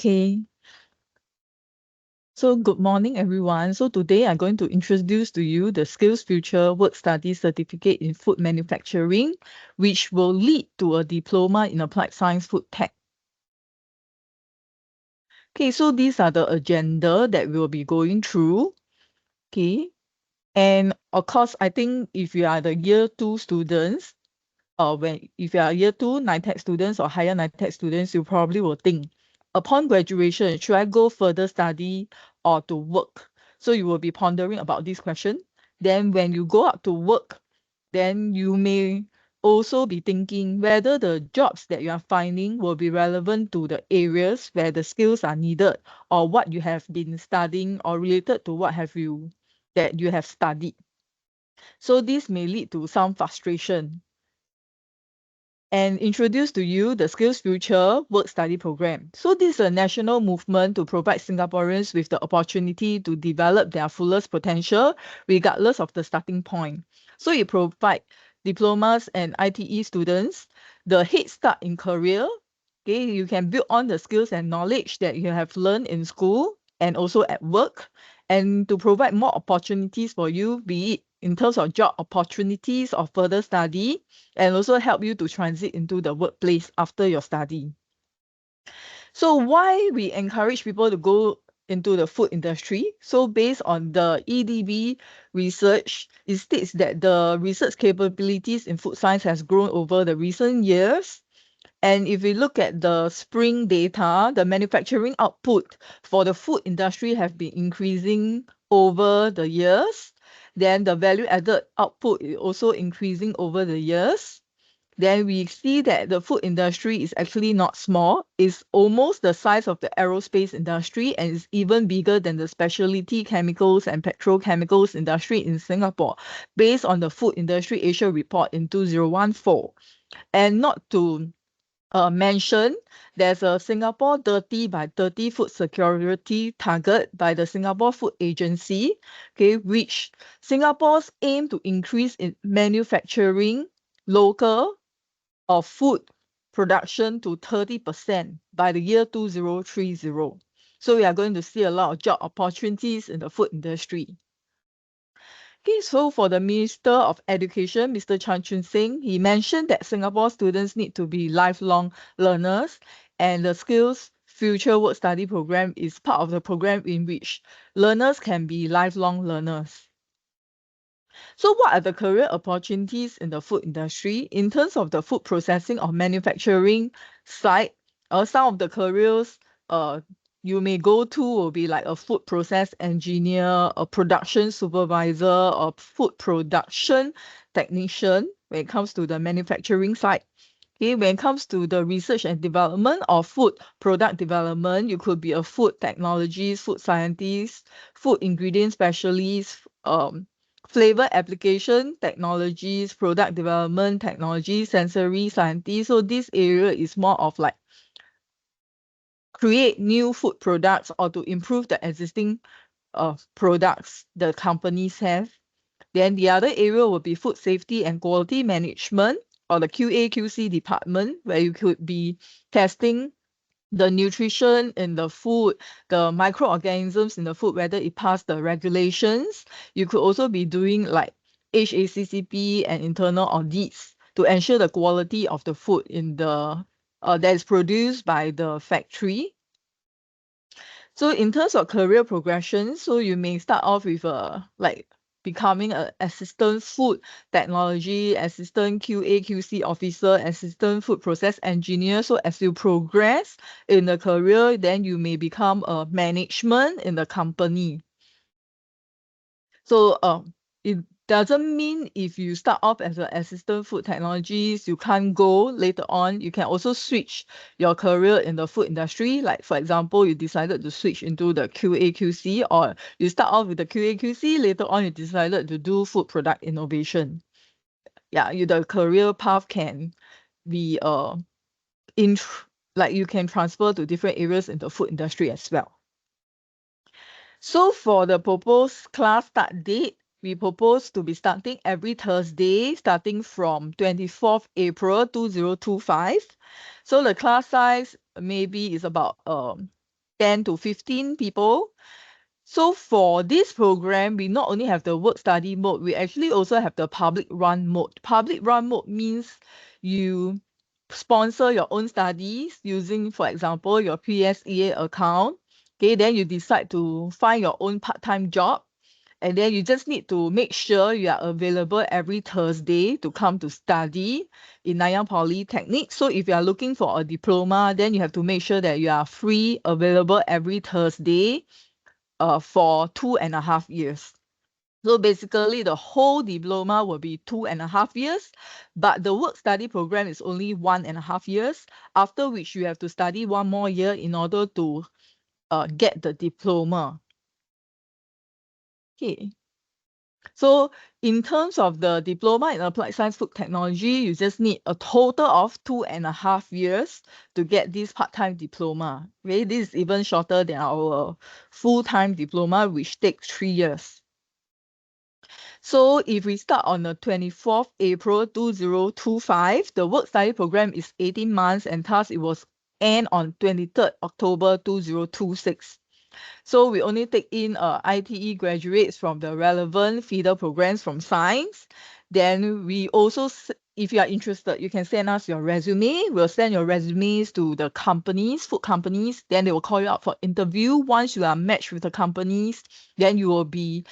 Okay. So good morning, everyone. So today I'm going to introduce to you the Skills Future Work Study Certificate in Food Manufacturing, which will lead to a diploma in Applied Science Food Tech. Okay, so these are the agenda that we'll be going through. Okay. And of course, I think if you are the year 2 students, if you are year 2 NITEC students or higher NITEC students, you probably will think, upon graduation, should I go further study or to work? So you will be pondering about this question. Then when you go out to work, then you may also be thinking whether the jobs that you are finding will be relevant to the areas where the skills are needed, or what you have been studying, or related to what that you have studied. So this may lead to some frustration. And introduce to you the Skills Future Work Study Program. So this is a national movement to provide Singaporeans with the opportunity to develop their fullest potential regardless of the starting point. So it provides diplomas and ITE students the head start in career. Okay, you can build on the skills and knowledge that you have learned in school and also at work, and to provide more opportunities for you, be it in terms of job opportunities or further study, and also help you to transit into the workplace after your study. So why we encourage people to go into the food industry? So based on the EDB research, it states that the research capabilities in food science has grown over the recent years. And if we look at the spring data, the manufacturing output for the food industry have been increasing over the years. Then the value added output is also increasing over the years. Then we see that the food industry is actually not small. It's almost the size of the aerospace industry, and is even bigger than the specialty chemicals and petrochemicals industry in Singapore, based on the Food Industry Asia report in 2014. And not to mention, there's a Singapore 30 by 30 food security target by the Singapore Food Agency, okay, which Singapore's aim to increase in manufacturing local of food production to 30% by the year 2030. So we are going to see a lot of job opportunities in the food industry. Okay, so for the Minister of Education, Mr. Chan Chun Sing, he mentioned that Singapore students need to be lifelong learners, and the Skills Future Work Study Program is part of the program in which learners can be lifelong learners. So what are the career opportunities in the food industry? In terms of the food processing or manufacturing side, some of the careers you may go to will be like a food process engineer, a production supervisor, or food production technician when it comes to the manufacturing side. Okay, when it comes to the research and development or food product development, you could be a food technologist, food scientist, food ingredient specialist, flavor application technologies, product development technology, sensory scientist. So this area is more of like create new food products or to improve the existing products the companies have. Then the other area will be food safety and quality management, or the QA/QC department, where you could be testing the nutrition in the food, the microorganisms in the food, whether it passed the regulations. You could also be doing like HACCP and internal audits to ensure the quality of the food in the that is produced by the factory. So in terms of career progression, so you may start off with like becoming an assistant food technology, assistant QA/QC officer, assistant food process engineer. So as you progress in the career, then you may become a management in the company. So it doesn't mean if you start off as an assistant food technologist, you can't go later on. You can also switch your career in the food industry. Like for example, you decided to switch into the QA/QC, or you start off with the QA/QC, later on you decided to do food product innovation. Yeah, the career path can be like you can transfer to different areas in the food industry as well. So for the proposed class start date, we propose to be starting every Thursday, starting from 24th April 2025. So the class size maybe is about 10 to 15 people. So for this program, we not only have the work study mode, we actually also have the public run mode. Public run mode means you sponsor your own studies using, for example, your PSEA account. Okay, then you decide to find your own part-time job. And then you just need to make sure you are available every Thursday to come to study in Nanyang Polytechnic. So if you are looking for a diploma, then you have to make sure that you are free, available every Thursday for 2.5 years. So basically, the whole diploma will be 2.5 years, but the work study program is only 1.5 years, after which you have to study one more year in order to get the diploma. Okay. So in terms of the diploma in applied science food technology, you just need a total of 2.5 years to get this part-time diploma. Okay, this is even shorter than our full-time diploma, which takes 3 years. So if we start on the 24th April 2025, the work study program is 18 months and thus it was end on 23rd October 2026. So we only take in ITE graduates from the relevant feeder programs from science. Then we also, if you are interested, you can send us your resume. We'll send your resumes to the companies, food companies. Then they will call you out for interview. Once you are matched with the companies, then you will be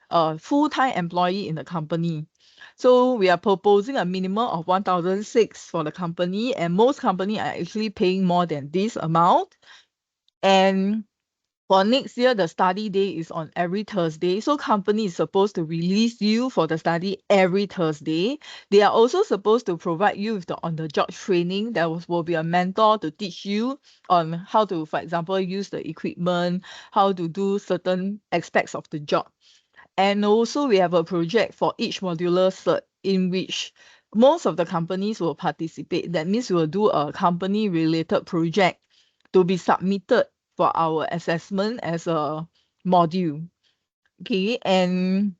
a full-time employee in the company. So we are proposing a minimum of 1,006 for the company, and most companies are actually paying more than this amount. And for next year, the study day is on every Thursday. So company is supposed to release you for the study every Thursday. They are also supposed to provide you with the on-the-job training. There will be a mentor to teach you on how to, for example, use the equipment, how to do certain aspects of the job. And also we have a project for each modular cert in which most of the companies will participate. That means we will do a company-related project to be submitted for our assessment as a module. Okay, and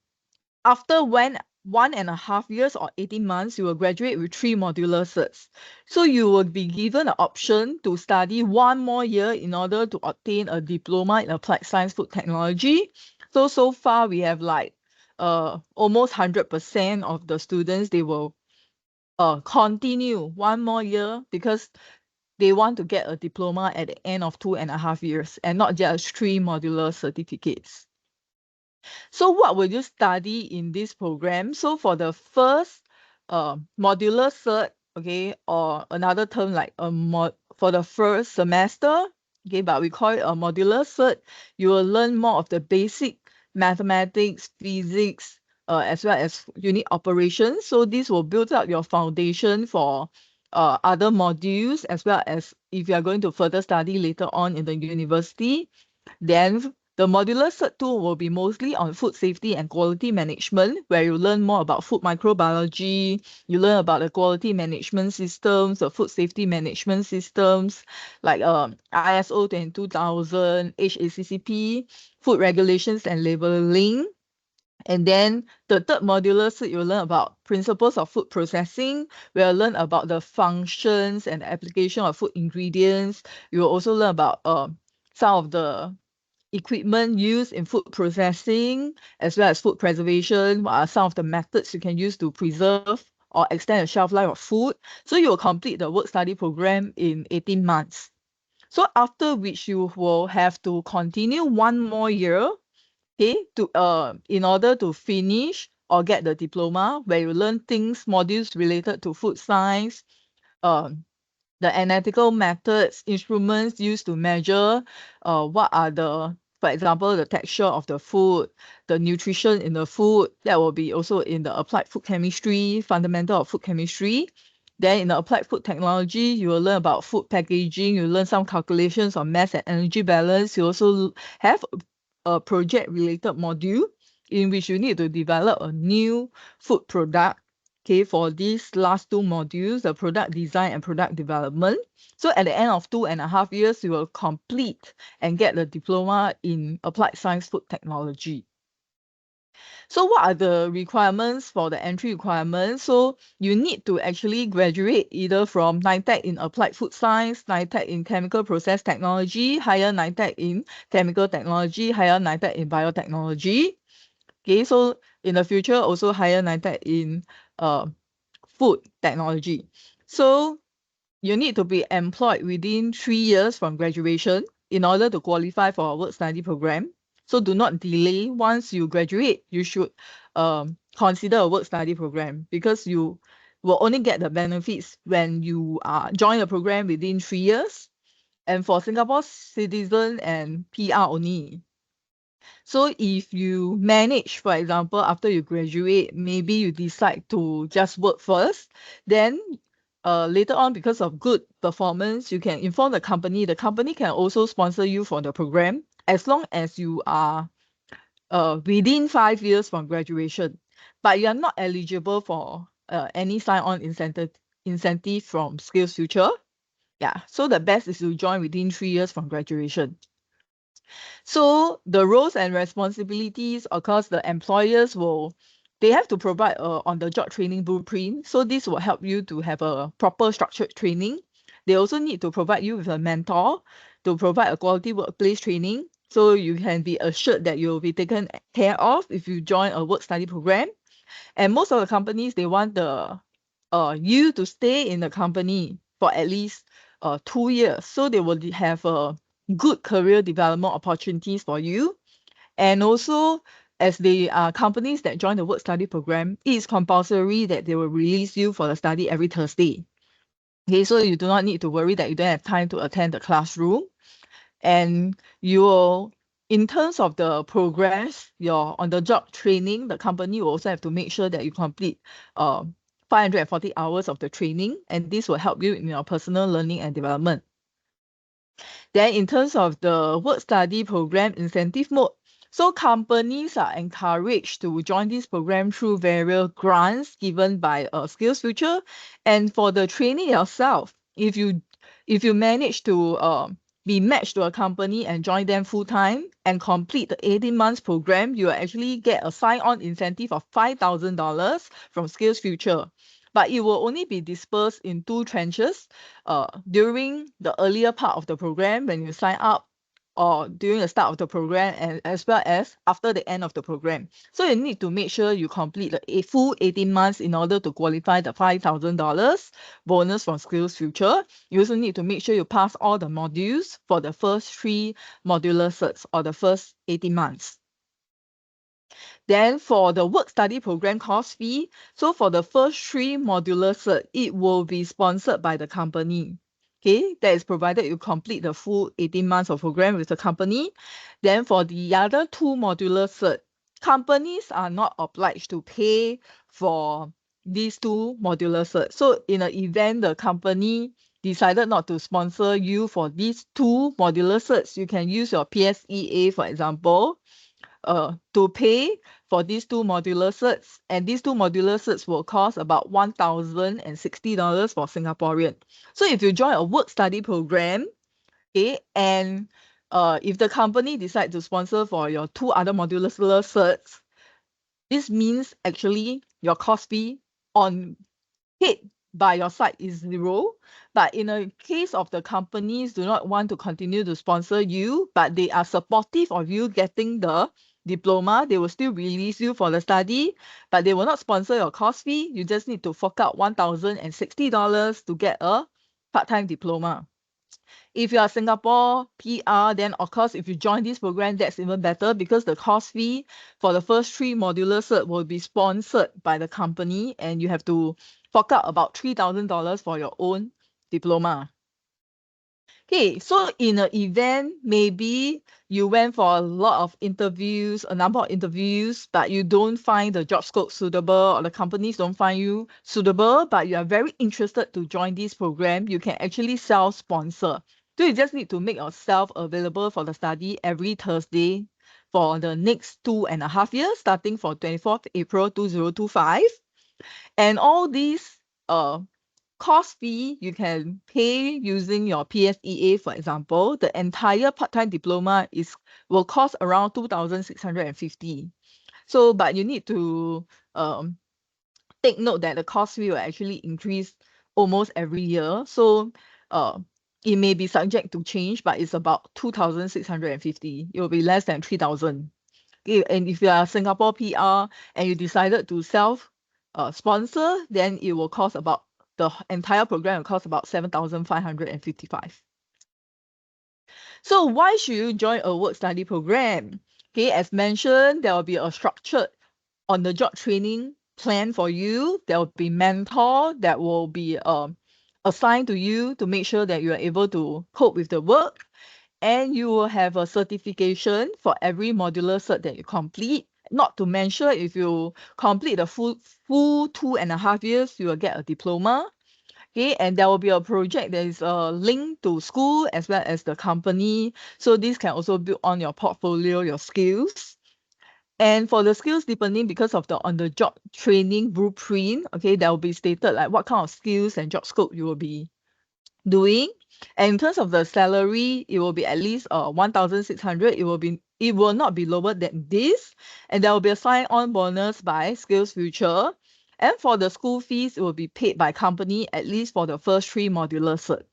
after 1.5 years or 18 months, you will graduate with 3 modular certs. So you will be given an option to study one more year in order to obtain a diploma in applied science food technology. So far we have like almost 100% of the students, they will continue one more year because they want to get a diploma at the end of 2.5 years and not just 3 modular certificates. So what will you study in this program? So for the first modular cert, okay, or another term like for the first semester, okay, but we call it a modular cert, you will learn more of the basic mathematics, physics, as well as unit operations. So this will build up your foundation for other modules, as well as if you are going to further study later on in the university. Then the modular cert 2 will be mostly on food safety and quality management, where you learn more about food microbiology, you learn about the quality management systems, the food safety management systems, like ISO 22000, HACCP, food regulations and labeling. And then the third modular cert, you'll learn about principles of food processing. We'll learn about the functions and the application of food ingredients. You will also learn about some of the equipment used in food processing, as well as food preservation. What are some of the methods you can use to preserve or extend the shelf life of food? So you will complete the work study program in 18 months. So after which you will have to continue one more year, okay, to in order to finish or get the diploma, where you learn things, modules related to food science, um, the analytical methods, instruments used to measure what are the, for example, the texture of the food, the nutrition in the food. That will be also in the applied food chemistry, fundamental of food chemistry. Then in the applied food technology, you will learn about food packaging, you learn some calculations on mass and energy balance. You also have a project related module in which you need to develop a new food product. Okay, for these last 2 modules, the product design and product development. So at the end of 2.5 years, you will complete and get the diploma in applied science food technology. So what are the requirements for the entry requirements? So you need to actually graduate either from NITEC in Applied Food Science, NITEC in Chemical Process Technology, higher NITEC in Chemical Technology, higher NITEC in Biotechnology. Okay, so in the future, also higher NITEC in uh, Food Technology. So you need to be employed within 3 years from graduation in order to qualify for a work study program. So do not delay. Once you graduate, you should consider a work study program because you will only get the benefits when you join the program within 3 years. And for Singapore citizen and PR only. So if you manage, for example, after you graduate, maybe you decide to just work first, then later on, because of good performance, you can inform the company. The company can also sponsor you for the program as long as you are within 5 years from graduation. But you are not eligible for any sign-on incentive from SkillsFuture. Yeah, so the best is to join within 3 years from graduation. So the roles and responsibilities, of course, the employers they have to provide a on-the-job training blueprint. So this will help you to have a proper structured training. They also need to provide you with a mentor to provide a quality workplace training. So you can be assured that you'll be taken care of if you join a work study program. And most of the companies, they want you to stay in the company for at least 2 years. So they will have a good career development opportunities for you. And also, as they are companies that join the work study program, it is compulsory that they will release you for the study every Thursday. Okay, so you do not need to worry that you don't have time to attend the classroom. And you will, in terms of the progress, your on-the-job training, the company will also have to make sure that you complete 540 hours of the training, and this will help you in your personal learning and development. Then in terms of the work study program incentive mode, so companies are encouraged to join this program through various grants given by SkillsFuture. And for the training yourself, if you manage to be matched to a company and join them full time and complete the 18 months program, you will actually get a sign-on incentive of $5,000 from SkillsFuture. But it will only be dispersed in 2 tranches during the earlier part of the program when you sign up or during the start of the program and as well as after the end of the program. So you need to make sure you complete the full 18 months in order to qualify the $5,000 bonus from SkillsFuture. You also need to make sure you pass all the modules for the first 3 modular certs or the first 18 months. Then for the work study program course fee, so for the first 3 modular cert, it will be sponsored by the company. Okay, that is provided you complete the full 18 months of program with the company. Then for the other 2 modular cert, companies are not obliged to pay for these 2 modular certs. So in an event the company decided not to sponsor you for these 2 modular certs, you can use your PSEA, for example, to pay for these 2 modular certs, and these 2 modular certs will cost about $1,060 for Singaporean. So if you join a work study program, okay, and if the company decide to sponsor for your 2 other modular certs, this means actually your cost fee on paid by your side is 0. But in a case of the companies do not want to continue to sponsor you, but they are supportive of you getting the diploma, they will still release you for the study, but they will not sponsor your course fee. You just need to fork out $1,060 to get a part-time diploma. If you are Singapore PR, then of course, if you join this program, that's even better because the course fee for the first 3 modular cert will be sponsored by the company, and you have to fork out about $3,000 for your own diploma. Okay, so in an event, maybe you went for a lot of interviews, a number of interviews, but you don't find the job scope suitable or the companies don't find you suitable, but you are very interested to join this program, you can actually self-sponsor. So you just need to make yourself available for the study every Thursday for the next 2.5 years, starting from 24th April 2025. And all these course fee you can pay using your PSEA, for example. The entire part-time diploma will cost around 2,650. So, but you need to take note that the course fee will actually increase almost every year. So uh, it may be subject to change, but it's about 2,650. It will be less than 3,000. And if you are Singapore PR and you decided to self sponsor, then it will cost about the entire program will cost about 7,555. So why should you join a work study program? Okay, as mentioned, there will be a structured on-the-job training plan for you. There will be mentor that will be assigned to you to make sure that you are able to cope with the work. And you will have a certification for every modular cert that you complete. Not to mention, if you complete the full 2.5 years, you will get a diploma. Okay, and there will be a project that is linked to school as well as the company. So this can also build on your portfolio, your skills. And for the skills deepening, because of the on-the-job training blueprint, okay, there will be stated like what kind of skills and job scope you will be doing. And in terms of the salary, it will be at least 1,600. It will not be lower than this. And there will be a sign-on bonus by Skills Future. And for the school fees, it will be paid by company at least for the first 3 modular cert.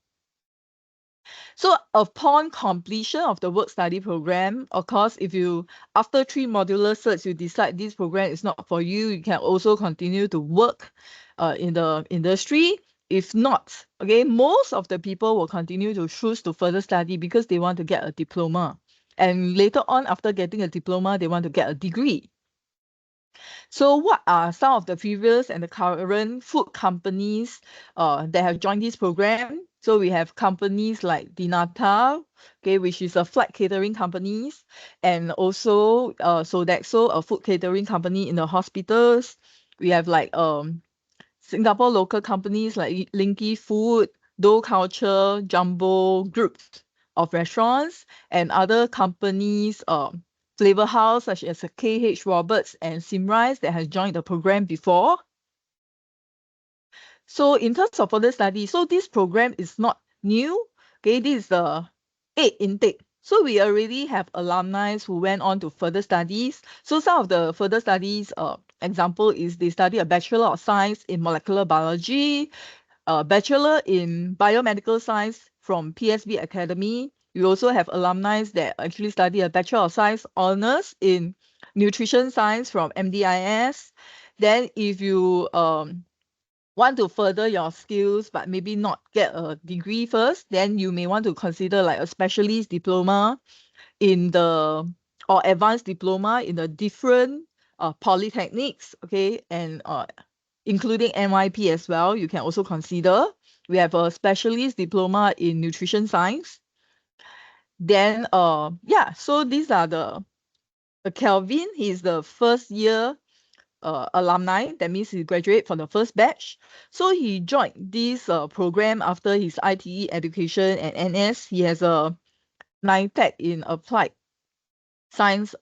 So upon completion of the work study program, of course, if you, after 3 modular certs, you decide this program is not for you, you can also continue to work in the industry. If not, okay, most of the people will continue to choose to further study because they want to get a diploma. And later on, after getting a diploma, they want to get a degree. So what are some of the previous and the current food companies that have joined this program? So we have companies like Dinata, okay, which is a flight catering companies, and also Sodexo, a food catering company in the hospitals. We have like Singapore local companies like Linky Food, Dough Culture, Jumbo groups of restaurants, and other companies, flavor house such as KH Roberts and Simrise that has joined the program before. So in terms of further study, so this program is not new. Okay, this is the 8th intake. So we already have alumni who went on to further studies. So some of the further studies, example is they study a Bachelor of Science in Molecular Biology, a Bachelor in Biomedical Science from PSB Academy. We also have alumni that actually study a Bachelor of Science Honours in Nutrition Science from MDIS. Then if you want to further your skills but maybe not get a degree first, then you may want to consider like a specialist diploma in the or advanced diploma in the different polytechnics, okay, and including NYP as well. You can also consider. We have a specialist diploma in nutrition science. Then yeah, so these are the Kelvin. He's the first year alumni. That means he graduate from the first batch. So he joined this program after his ITE education at NS. He has a 9 tech in applied science,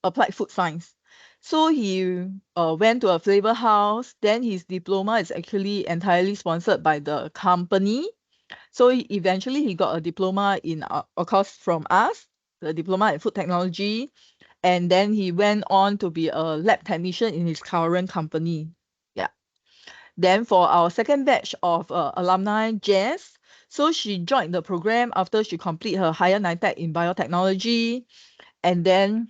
applied food science. So he went to a flavor house. Then his diploma is actually entirely sponsored by the company. So eventually he got a diploma in, of course, from us, the diploma in food technology. And then he went on to be a lab technician in his current company. Yeah. Then for our second batch of alumni, Jess, so she joined the program after she complete her higher 9 tech in biotechnology. And then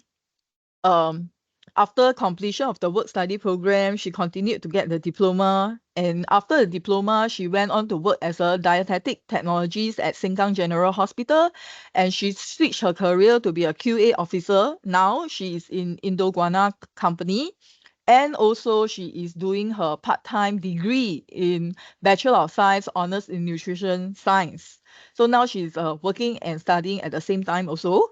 um, after completion of the work study program, she continued to get the diploma. And after the diploma, she went on to work as a dietetic technologist at Sengkang General Hospital. And she switched her career to be a QA officer. Now she is in Indoguana company. And also she is doing her part-time degree in Bachelor of Science, Honours in Nutrition Science. So now she's working and studying at the same time also.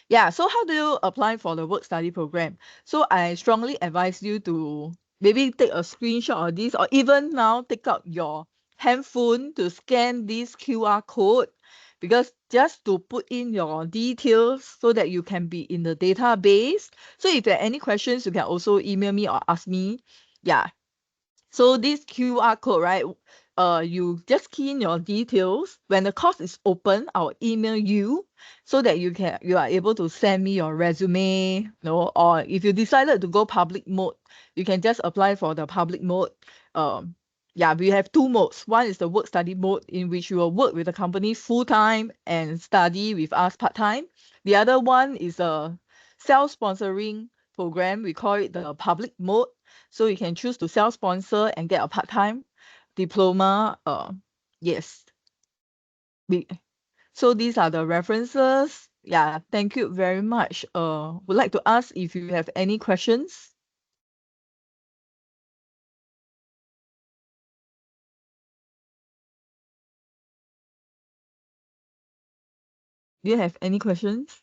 Yeah, so how do you apply for the work study program? So I strongly advise you to maybe take a screenshot of this, or even now take out your handphone to scan this QR code, because just to put in your details so that you can be in the database. So if there are any questions, you can also email me or ask me. Yeah. So this QR code, right? you just key in your details. When the course is open, I'll email you so that you are able to send me your resume, or if you decided to go public mode, you can just apply for the public mode. Yeah, we have two modes. One is the work study mode, in which you will work with the company full time and study with us part time. The other one is a self sponsoring program. We call it the public mode. So you can choose to self sponsor and get a part time diploma. Yes. We, so these are the references. Yeah, thank you very much. Would like to ask if you have any questions. Do you have any questions?